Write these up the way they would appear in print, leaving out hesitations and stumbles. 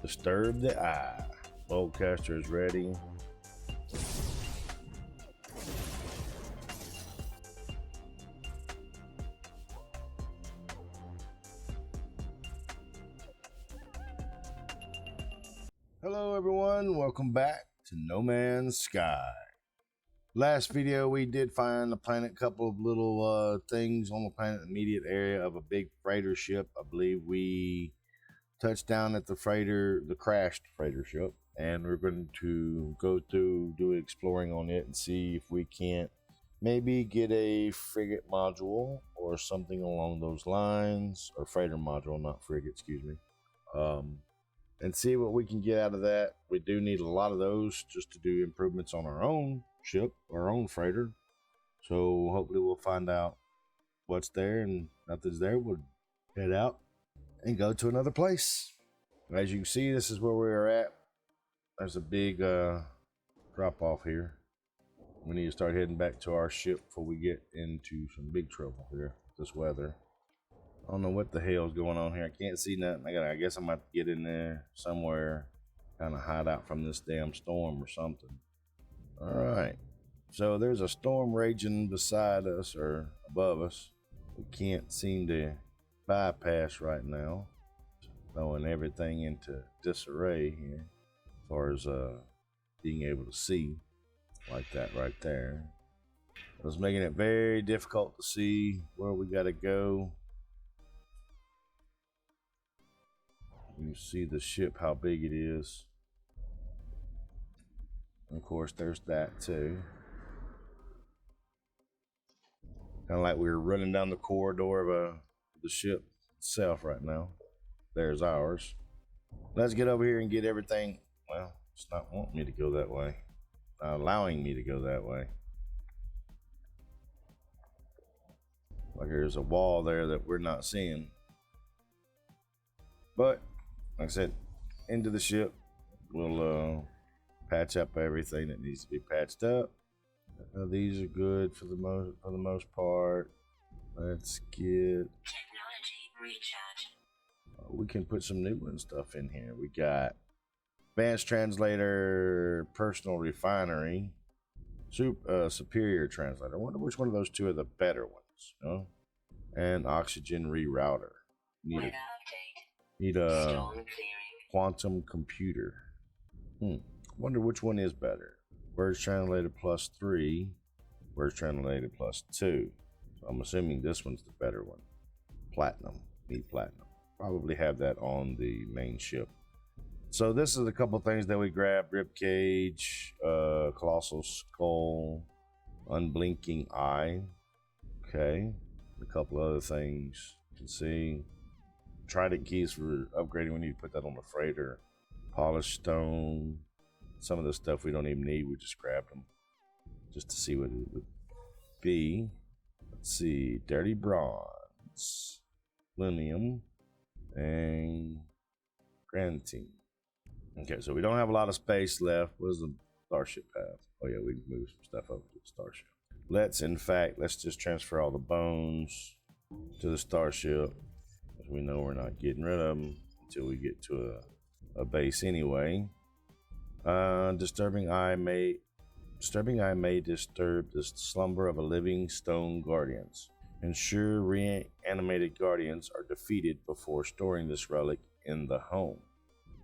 Disturb the eye. Boltcaster is ready. Hello everyone, welcome back to No Man's Sky. Last video we did find the planet, couple of little things on the planet immediate area of a big freighter ship. I believe we touched down at the crashed freighter ship, and we're going to go through, do exploring on it and see if we can't maybe get a frigate module or something along those lines, or freighter module, not frigate, excuse me. And see what we can get out of that. We do need a lot of those just to do improvements on our own ship, our own freighter. So hopefully we'll find out what's there, and nothing's there, we'll head out and go to another place. As you can see, this is where we are at. There's a big drop off here. We need to start heading back to our ship before we get into some big trouble here with this weather. I don't know what the hell is going on here. I can't see nothing. I guess I'm about to get in there somewhere, kind of hide out from this damn storm or something. All right. So there's a storm raging beside us or above us. We can't seem to bypass right now, throwing everything into disarray here as far as being able to see like that right there. It was making it very difficult to see where we got to go. You see the ship, how big it is. And of course, there's that too. Kind of like we were running down the corridor of the ship itself right now. There's ours. Let's get over here and get everything. Well, it's not wanting me to go that way. Not allowing me to go that way. Like there's a wall there that we're not seeing. But like I said, into the ship, we'll patch up everything that needs to be patched up. These are good for the most part. Let's get technology recharge. We can put some new stuff in here. We got advanced translator, personal refinery, superior translator. I wonder which one of those two are the better ones, you know? And oxygen rerouter. Need a quantum computer. Wonder which one is better. Words translated +3, words translated +2. So I'm assuming this one's the better one. Platinum. Need platinum. Probably have that on the main ship. So this is a couple things that we grabbed: rib cage, colossal skull, unblinking eye. Okay, a couple other things you can see. Trident keys for upgrading. We need to put that on the freighter. Polished stone. Some of the stuff we don't even need. We just grabbed them just to see what it would be. Let's see. Dirty bronze, selenium, and granitine. Okay, so we don't have a lot of space left. What does the starship have? Oh yeah, we can move some stuff over to the starship. Let's just transfer all the bones to the starship. We know we're not getting rid of them until we get to a base anyway. Disturbing eye may disturb the slumber of a living stone guardians. Ensure reanimated guardians are defeated before storing this relic in the home.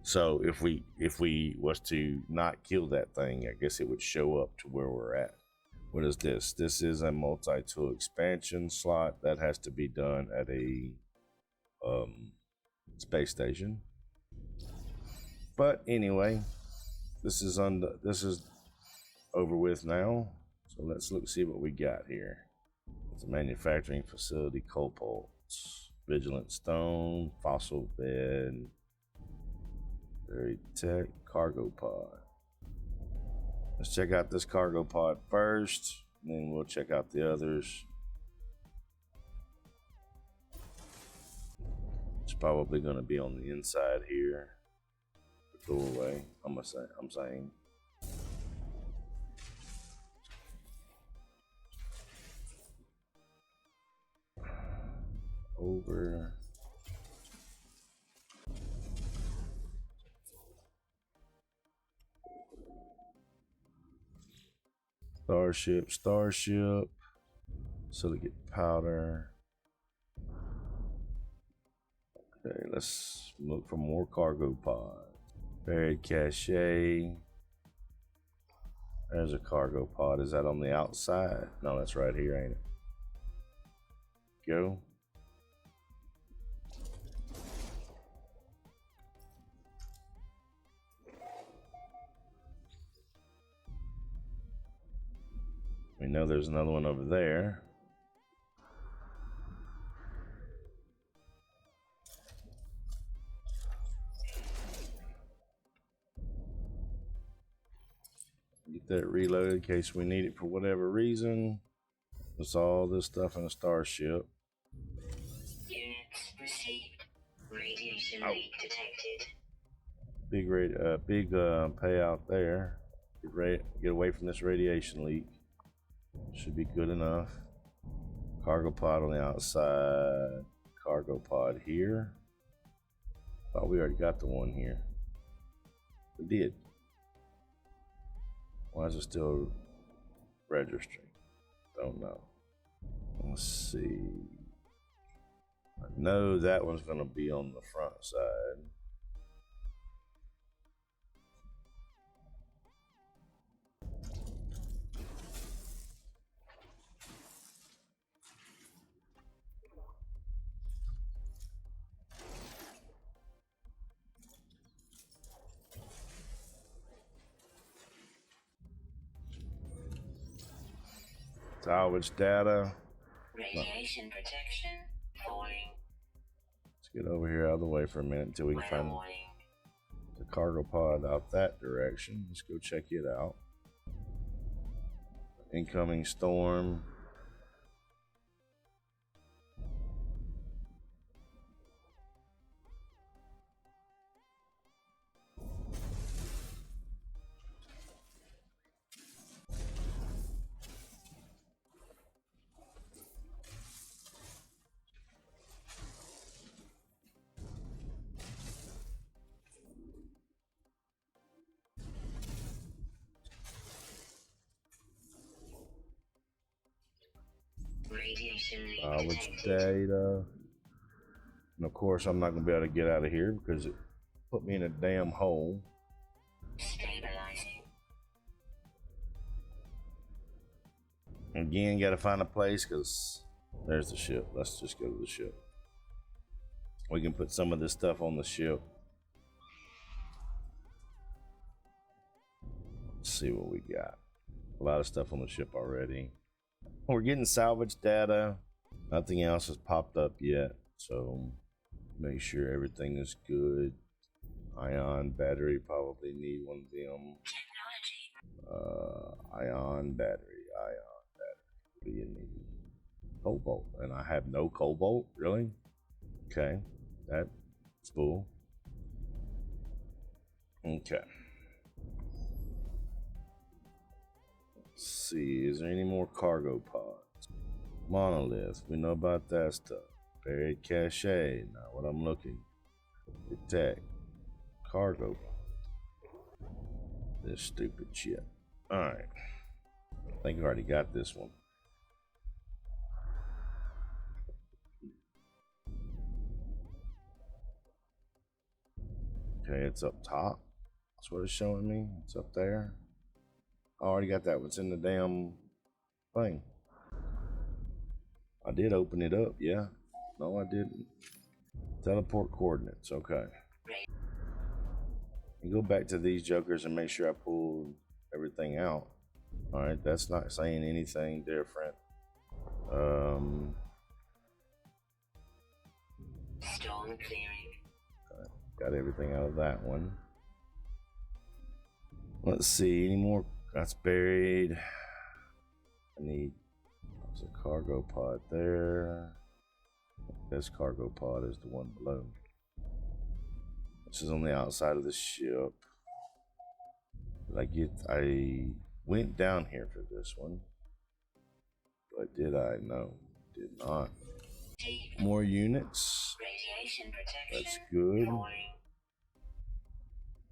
So if we was to not kill that thing, I guess it would show up to where we're at. What is this? This is a multi-tool expansion slot that has to be done at a space station. But anyway, this is over with now. So let's see what we got here. It's a manufacturing facility, cobalt, vigilant stone, fossil bed, very tech, cargo pod. Let's check out this cargo pod first, and then we'll check out the others. It's probably going to be on the inside here. The doorway. I'm saying. Over. Starship. Silicate powder. Okay, let's look for more cargo pods. Buried cache. There's a cargo pod. Is that on the outside? No, that's right here, ain't it? Go. We know there's another one over there. Get that reloaded in case we need it for whatever reason. That's all this stuff in a starship. Units received. Radiation leak detected. Big payout there. Get away from this radiation leak. Should be good enough. Cargo pod on the outside. Cargo pod here. Thought we already got the one here. We did. Why is it still registering? Don't know. Let's see. I know that one's going to be on the front side. Salvage data. Radiation protection falling. Let's get over here out of the way for a minute until we can find the cargo pod out that direction. Let's go check it out. Incoming storm. Radiation leak Salvage detected. data. And of course, I'm not going to be able to get out of here because it put me in a damn hole. Stabilizing. Again, got to find a place because there's the ship. Let's just go to the ship. We can put some of this stuff on the ship. Let's see what we got. A lot of stuff on the ship already. We're getting salvage data. Nothing else has popped up yet, so make sure everything is good. Ion battery, probably need one of them. Ion battery. What do you need? Cobalt, and I have no cobalt. Really? Okay, that's cool. Okay. Let's see, is there any more cargo pods? Monolith, we know about that stuff. Buried cache, not what I'm looking. Detect. Cargo pod. This stupid shit. Alright. I think I already got this one. Okay, it's up top. That's what it's showing me. It's up there. I already got that. What's in the damn thing? I did open it up, yeah. No, I didn't. Teleport coordinates, okay. And go back to these jokers and make sure I pulled everything out. Alright, that's not saying anything different. Storm clearing. Got everything out of that one. Let's see, any more? That's buried. I need, there's a cargo pod there. This cargo pod is the one below. This is on the outside of the ship. I went down here for this one. But did I? No, did not. More units. Radiation protection That's good. falling.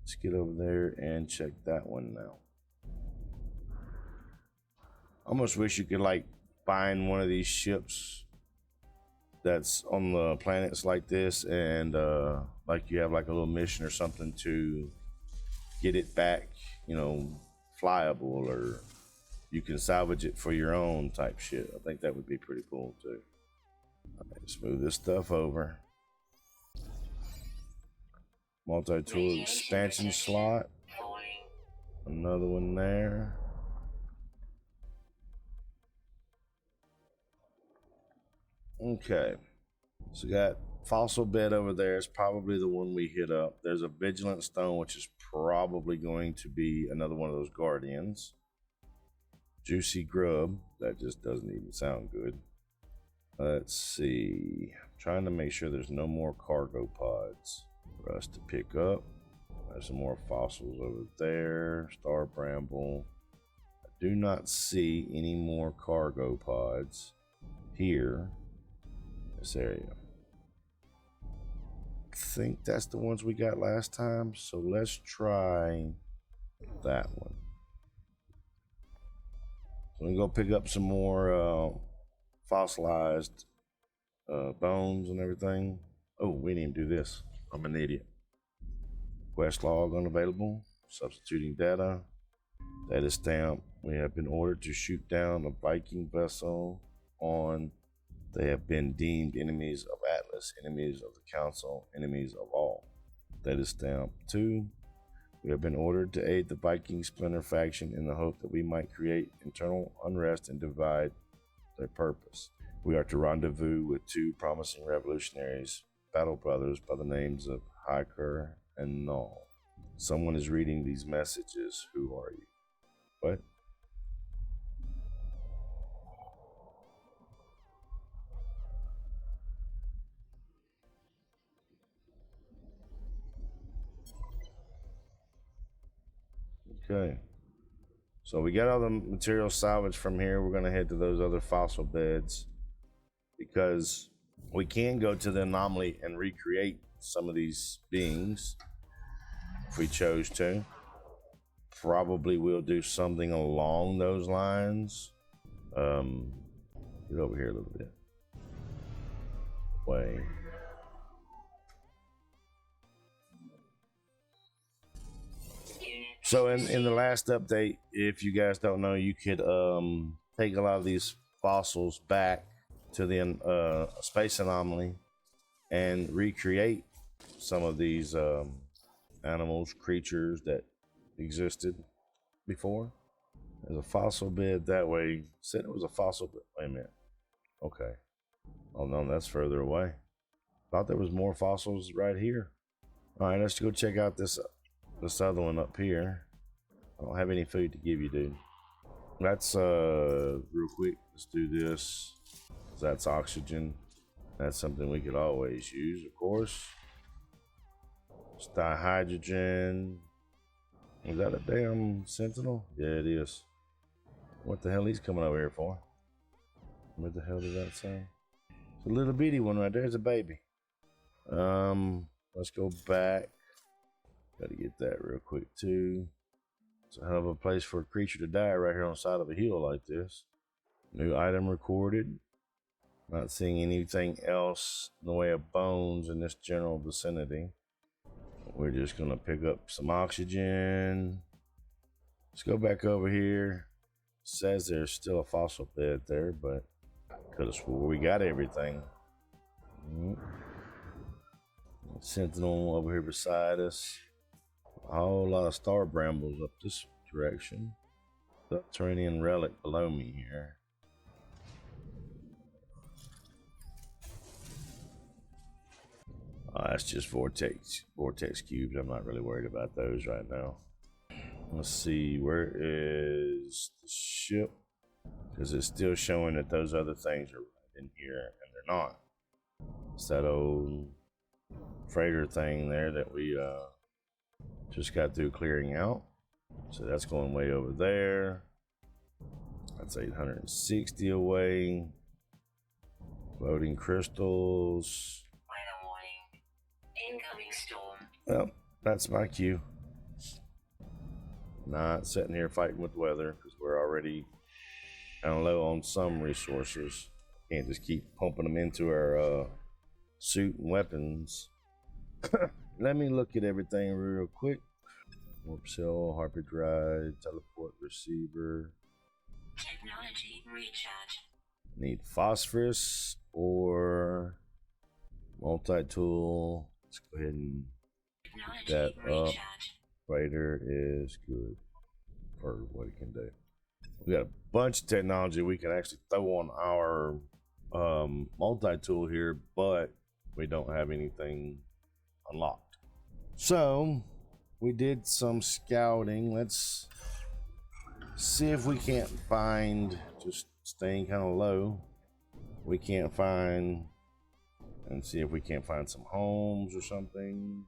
Let's get over there and check that one now. almost wish you could like find one of these ships that's on the planets like this, and like you have like a little mission or something to get it back, you know, flyable, or you can salvage it for your own type shit. I think that would be pretty cool too. All right, let's move this stuff over. Multi-tool expansion slot. Another one there. Okay, so we got fossil bed over there. It's probably the one we hit up. There's a vigilant stone, which is probably going to be another one of those guardians. Juicy grub. That just doesn't even sound good. Let's see. I'm trying to make sure there's no more cargo pods for us to pick up. There's some more fossils over there. Star bramble. I do not see any more cargo pods here. This area. I think that's the ones we got last time, so let's try that one. So we can go pick up some more fossilized bones and everything. Oh, we didn't even do this. I'm an idiot. Quest log unavailable. Substituting data. Data stamp. We have been ordered to shoot down a Viking vessel on. They have been deemed enemies of Atlas, enemies of the Council, enemies of all. That is stamp 2. We have been ordered to aid the Viking splinter faction in the hope that we might create internal unrest and divide their purpose. We are to rendezvous with 2 promising revolutionaries, battle brothers by the names of Hiker and Null. Someone is reading these messages. Who are you? What? Okay, so we got all the material salvaged from here. We're going to head to those other fossil beds because we can go to the anomaly and recreate some of these beings if we chose to. Probably we'll do something along those lines. Get over here a little bit. Way. So in the last update, if you guys don't know, you could take a lot of these fossils back to the space anomaly and recreate some of these animals, creatures that existed before. There's a fossil bed that way. Said it was a fossil bed. Wait a minute. Okay. Oh no, that's further away. Thought there was more fossils right here. All right, let's go check out this other one up here. I don't have any food to give you, dude. That's real quick. Let's do this. That's oxygen. That's something we could always use, of course. It's dihydrogen. Is that a damn sentinel? Yeah, it is. What the hell he's coming over here for? What the hell does that say? It's a little bitty one right there. It's a baby. Let's go back. Gotta get that real quick too. It's a hell of a place for a creature to die right here on the side of a hill like this. New item recorded. Not seeing anything else in the way of bones in this general vicinity. We're just gonna pick up some oxygen. Let's go back over here. It says there's still a fossil bed there, but could have swore we got everything. Sentinel over here beside us. A whole lot of star brambles up this direction. Subterranean relic below me here. That's just vortex cubes. I'm not really worried about those right now. Let's see, where is the ship? Because it's still showing that those other things are right in here, and they're not. It's that old freighter thing there that we just got through clearing out. So that's going way over there. That's 860 away. Floating crystals. Incoming storm. Well, that's my cue. Not sitting here fighting with weather because we're already kind of low on some resources. Can't just keep pumping them into our suit and weapons. Let me look at everything real quick. Warp cell, hyperdrive, teleport receiver. Technology recharge. Need phosphorus or multi-tool. Let's go ahead and pick that up. Raider is good for what it can do. We got a bunch of technology we can actually throw on our multi-tool here, but we don't have anything unlocked. So we did some scouting. Let's see if we can't find, just staying kind of low, we can't find, and see if we can't find some homes or something,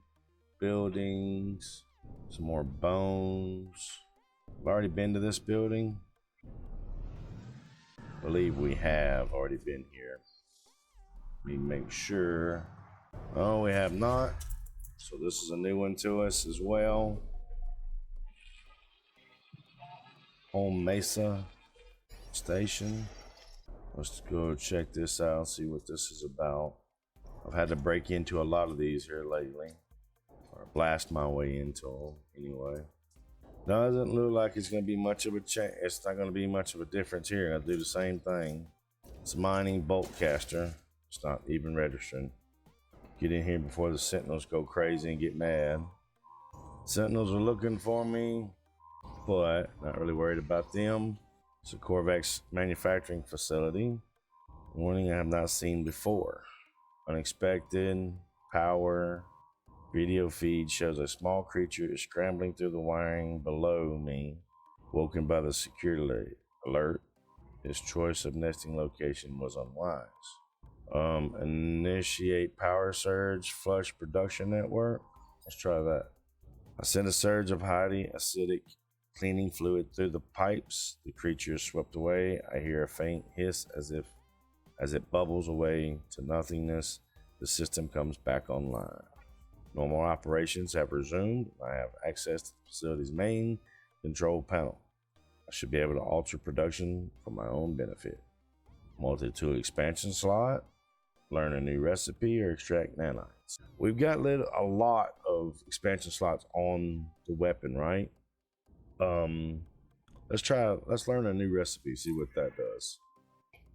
buildings, some more bones. I've already been to this building. I believe we have already been here. Let me make sure. Oh, we have not. So this is a new one to us as well. Home Mesa Station. Let's go check this out, see what this is about. I've had to break into a lot of these here lately, or blast my way into them anyway. Doesn't look like it's going to be much of a change. It's not going to be much of a difference here. I'll do the same thing. It's a mining bolt caster. It's not even registering. Get in here before the sentinels go crazy and get mad. Sentinels are looking for me, but not really worried about them. It's a Corvex manufacturing facility. Warning I have not seen before. Unexpected power. Video feed shows a small creature is scrambling through the wiring below me. Woken by the security alert. His choice of nesting location was unwise. Initiate power surge, flush production network. Let's try that. I sent a surge of highly acidic cleaning fluid through the pipes. The creature is swept away. I hear a faint hiss as it bubbles away to nothingness. The system comes back online. Normal operations have resumed. I have access to the facility's main control panel. I should be able to alter production for my own benefit. Multi-tool expansion slot. Learn a new recipe or extract nanites. We've got a lot of expansion slots on the weapon, right? Let's learn a new recipe, see what that does.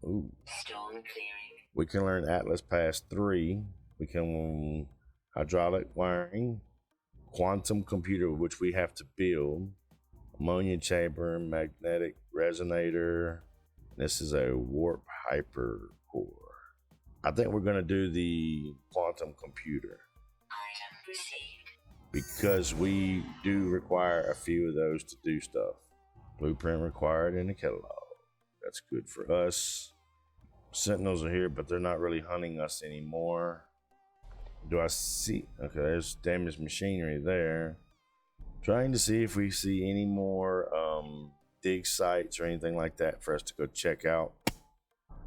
Ooh. Storm clearing. We can learn Atlas Pass 3. We can hydraulic wiring, quantum computer, which we have to build, ammonia chamber, magnetic resonator. This is a warp hyper core. I think we're going to do the quantum computer. Item received. Because we do require a few of those to do stuff. Blueprint required in the catalog. That's good for us. Sentinels are here, but they're not really hunting us anymore. Do I see? Okay, there's damaged machinery there. Trying to see if we see any more dig sites or anything like that for us to go check out.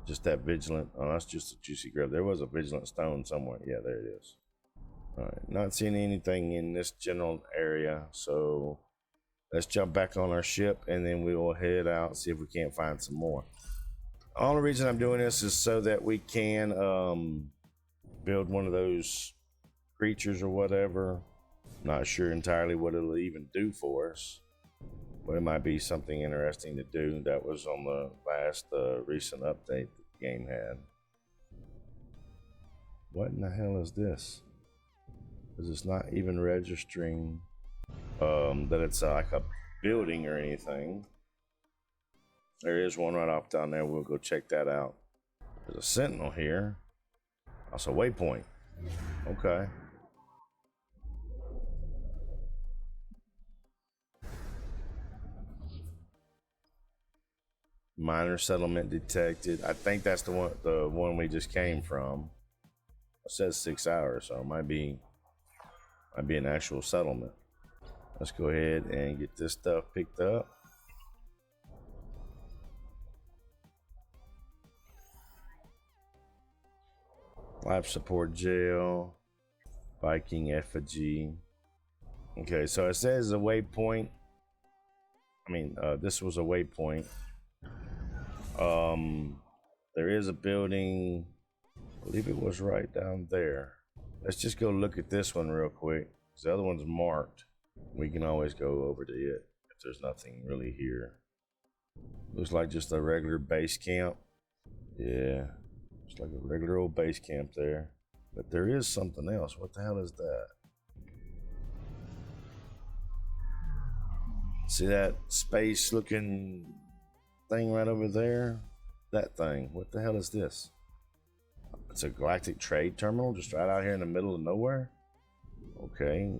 Just that vigilant. Oh, that's just a juicy grub. There was a vigilant stone somewhere. Yeah, there it is. All right, not seeing anything in this general area. So let's jump back on our ship and then we will head out, see if we can't find some more. The only reason I'm doing this is so that we can build one of those creatures or whatever. Not sure entirely what it'll even do for us, but it might be something interesting to do. That was on the last recent update that the game had. What in the hell is this? Because it's not even registering that it's like a building or anything. There is one right off down there. We'll go check that out. There's a sentinel here. That's a waypoint. Okay. Minor settlement detected. I think that's the one we just came from. It says 6 hours, so it might be an actual settlement. Let's go ahead and get this stuff picked up. Life support gel, Viking effigy. Okay, so it says a waypoint. I mean, this was a waypoint. There is a building, I believe it was right down there. Let's just go look at this one real quick, because the other one's marked. We can always go over to it if there's nothing really here. Looks like just a regular base camp. Yeah, it's like a regular old base camp there. But there is something else. What the hell is that? See that space looking thing right over there? That thing. What the hell is this? It's a galactic trade terminal just right out here in the middle of nowhere? Okay.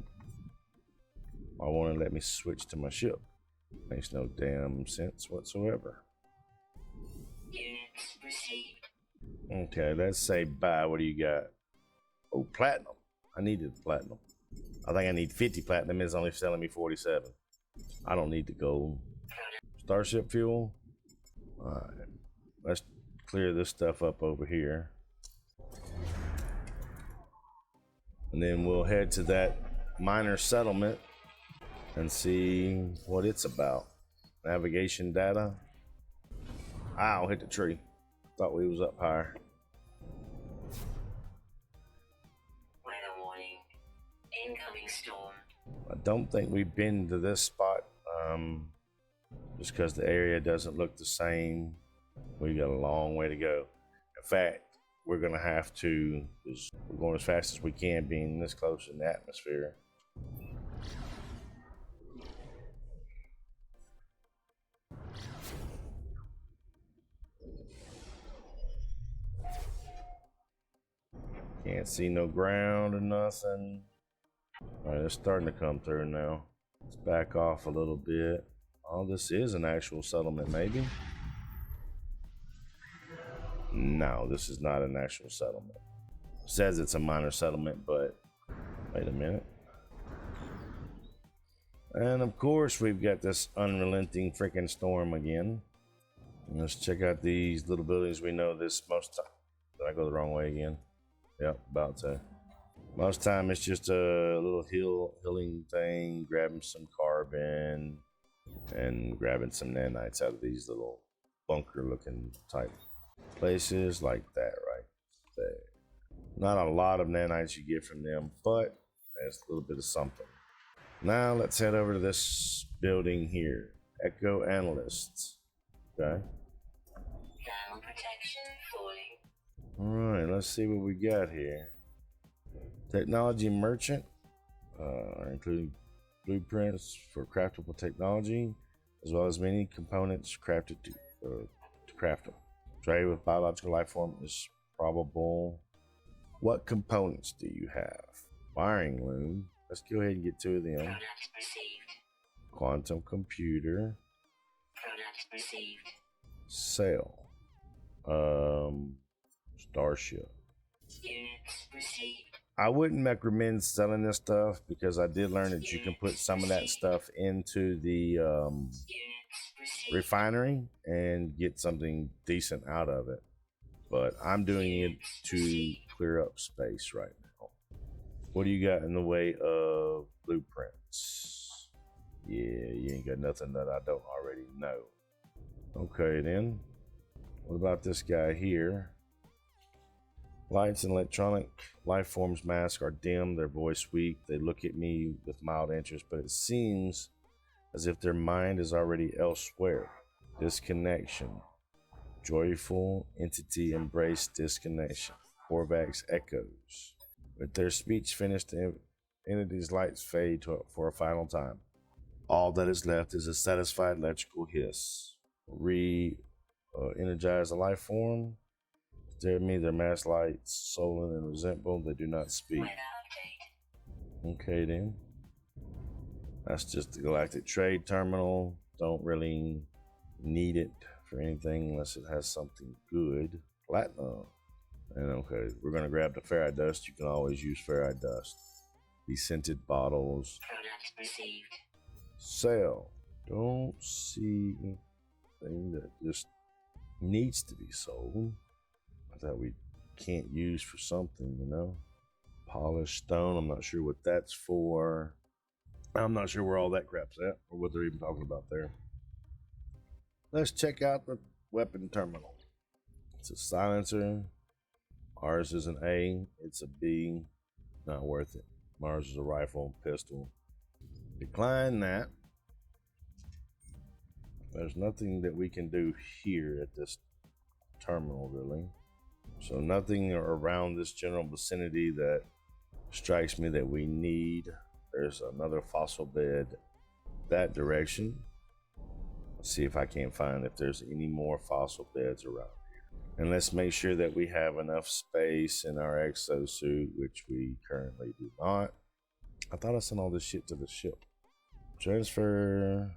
I want to let me switch to my ship. Makes no damn sense whatsoever. Units received. Okay, let's say bye. What do you got? Oh, platinum. I needed platinum. I think I need 50 platinum. It's only selling me 47. I don't need the gold. Starship fuel. Alright. Let's clear this stuff up over here. And then we'll head to that minor settlement and see what it's about. Navigation data. Ow, hit the tree. Thought we was up higher. Weather warning. Incoming storm. I don't think we've been to this spot just because the area doesn't look the same. We got a long way to go. In fact, we're gonna have to, because we're going as fast as we can being this close in the atmosphere. Can't see no ground or nothing. All right, it's starting to come through now. Let's back off a little bit. Oh, this is an actual settlement, maybe? No, this is not an actual settlement. It says it's a minor settlement, but wait a minute. And of course, we've got this unrelenting freaking storm again. Let's check out these little buildings. We know this most time. Did I go the wrong way again? Yep, about to. Most time it's just a little healing thing, grabbing some carbon and grabbing some nanites out of these little bunker looking type places like that right there. Not a lot of nanites you get from them, but there's a little bit of something. Now let's head over to this building here. Echo Analysts. Okay. Thermal protection falling. Alright, let's see what we got here. Technology Merchant, including blueprints for craftable technology, as well as many components crafted to craft them. Trade with biological life form is probable. What components do you have? Wiring loom. Let's go ahead and get two of them. Product received. Quantum computer. Product received. Sail. Starship. Units received. I wouldn't recommend selling this stuff because I did learn that you can put some of that stuff into the Units received. refinery and get something decent out of it. But I'm doing it to clear up space right now. What do you got in the way of blueprints? Yeah, you ain't got nothing that I don't already know. Okay then. What about this guy here? Lights and electronic life forms mask are dim, their voice weak. They look at me with mild interest, but it seems as if their mind is already elsewhere. Disconnection. Joyful entity embrace disconnection. Korvax echoes. With their speech finished, the entity's lights fade for a final time. All that is left is a satisfied electrical hiss. Energize the life form. Stare at me, their mask lights, sullen and resentful. They do not speak. Weather update. Okay then. That's just the galactic trade terminal. Don't really need it for anything unless it has something good. Platinum. And okay, we're gonna grab the ferrite dust. You can always use ferrite dust. These scented bottles. Product received. Sell. Don't see anything that just needs to be sold that we can't use for something, you know. Polished stone. I'm not sure what that's for. I'm not sure where all that crap's at or what they're even talking about there. Let's check out the weapon terminal. It's a silencer. Ours is an A. It's a B. Not worth it. Ours is a rifle, pistol. Decline that. There's nothing that we can do here at this terminal, really. So nothing around this general vicinity that strikes me that we need. There's another fossil bed that direction. Let's see if I can't find if there's any more fossil beds around here. And let's make sure that we have enough space in our exosuit, which we currently do not. I thought I sent all this shit to the ship. Transfer.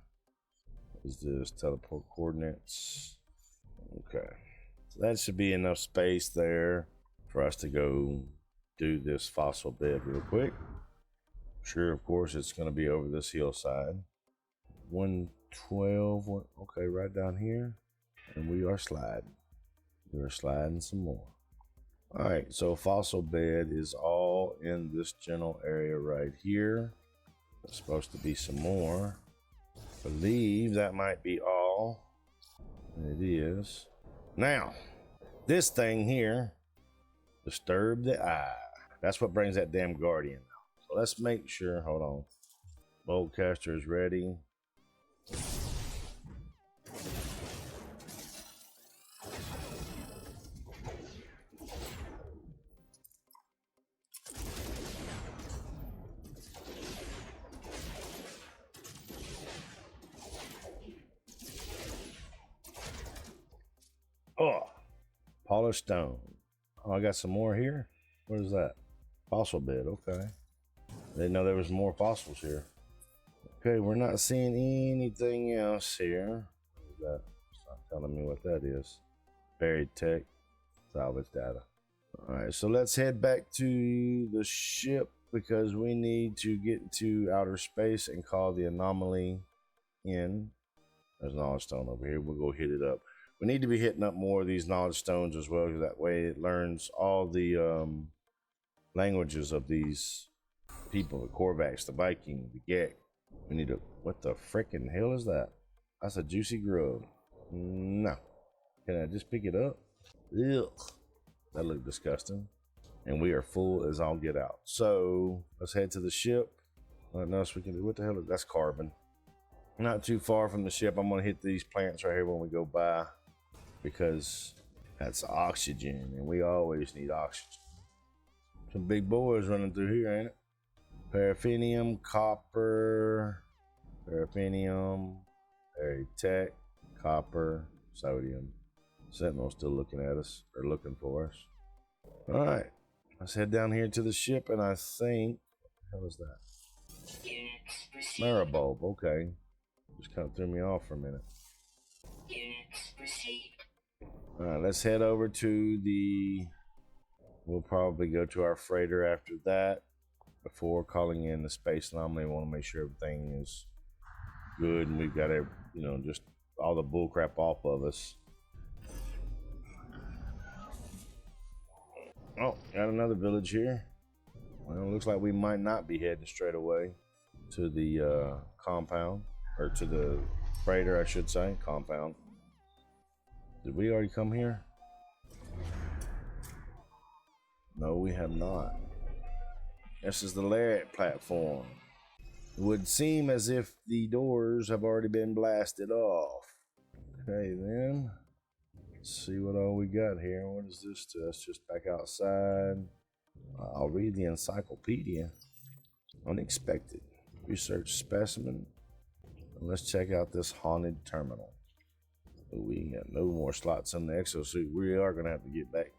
Is this teleport coordinates? Okay. So that should be enough space there for us to go do this fossil bed real quick. Sure, of course, it's going to be over this hillside. 112. Okay, right down here. And we are sliding. We are sliding some more. All right, so fossil bed is all in this general area right here. There's supposed to be some more. I believe that might be all. It is. Now, this thing here, disturb the eye. That's what brings that damn guardian out. So let's make sure, hold on. Boltcaster is ready. Oh, polished stone. Oh, I got some more here. What is that? Fossil bed, okay. Didn't know there was more fossils here. Okay, we're not seeing anything else here. What is that? It's not telling me what that is. Buried tech, salvage data. All right, so let's head back to the ship because we need to get to outer space and call the anomaly in. There's an knowledge stone over here. We'll go hit it up. We need to be hitting up more of these knowledge stones as well, because that way it learns all the languages of these people, the Korvax, the Viking, the Gek. We need to, what the frickin' hell is that? That's a juicy grub. No. Can I just pick it up? Ugh. That looked disgusting. And we are full as all get out. So let's head to the ship. Nothing else we can do. What the hell is that's carbon? Not too far from the ship. I'm gonna hit these plants right here when we go by, because that's oxygen, and we always need oxygen. Some big boys running through here, ain't it? Paraffinium, copper, paraffinium, tech, copper, sodium. Sentinel's still looking at us, or looking for us. All right, let's head down here to the ship, and I think, what the hell is that? Maribulb, okay. Just kind of threw me off for a minute. Units received. All right, let's head over to the... We'll probably go to our freighter after that. Before calling in the space anomaly, we want to make sure everything is good and we've got just all the bull crap off of us. Oh, got another village here. Well, it looks like we might not be heading straight away to the compound, or to the freighter, I should say. Compound. Did we already come here? No, we have not. This is the Lariat platform. It would seem as if the doors have already been blasted off. Okay, then. Let's see what all we got here. What is this to us? Just back outside. I'll read the encyclopedia. Unexpected. Research specimen. And let's check out this haunted terminal. We got no more slots in the exosuit. We are going to have to get back.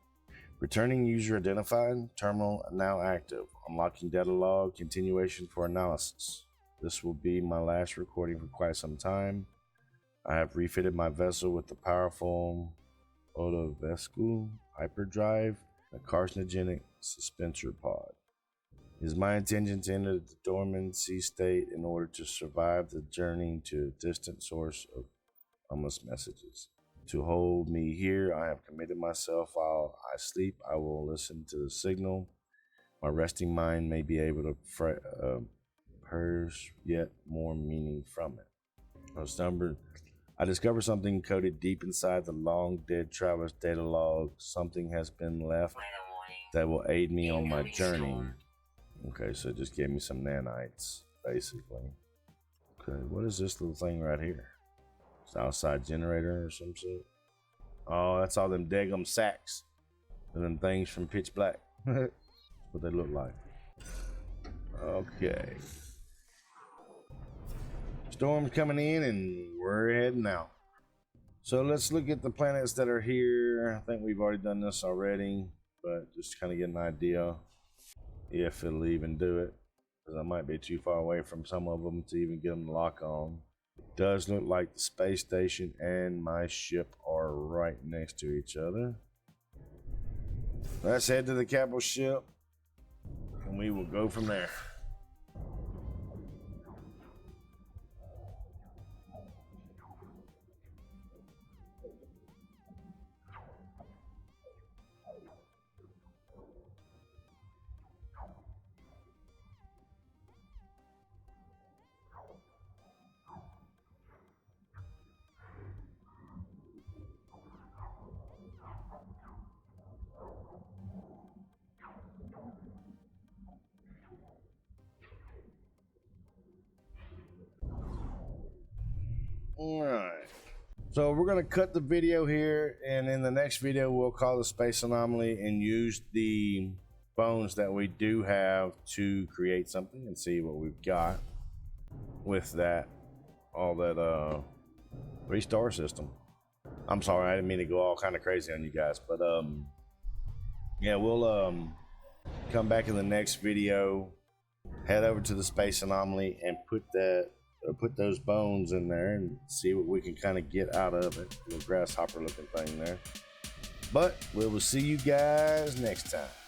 Returning user identified. Terminal now active. Unlocking data log. Continuation for analysis. This will be my last recording for quite some time. I have refitted my vessel with the powerful Odovescu hyperdrive, a carcinogenic suspensor pod. It is my intention to enter the dormancy state in order to survive the journey to a distant source of ominous messages. To hold me here, I have committed myself. While I sleep, I will listen to the signal. My resting mind may be able to purge yet more meaning from it. I discovered something coded deep inside the long dead traveler's data log. Something has been left that will aid me on my journey. Okay, so it just gave me some nanites, basically. Okay, what is this little thing right here? It's an outside generator or some shit. Oh, that's all them daggum sacks. And them things from Pitch Black. That's what they look like. Okay. Storm's coming in and we're heading out. So let's look at the planets that are here. I think we've already done this already, but just kind of get an idea if it'll even do it, because I might be too far away from some of them to even get them to lock on. It does look like the space station and my ship are right next to each other. Let's head to the capital ship and we will go from there. All right. So we're going to cut the video here, and in the next video we'll call the space anomaly and use the bones that we do have to create something and see what we've got with that, all that restore system. I'm sorry, I didn't mean to go all kind of crazy on you guys, but yeah, we'll come back in the next video, head over to the space anomaly and put those bones in there and see what we can kind of get out of it. Little grasshopper looking thing there. But we will see you guys next time.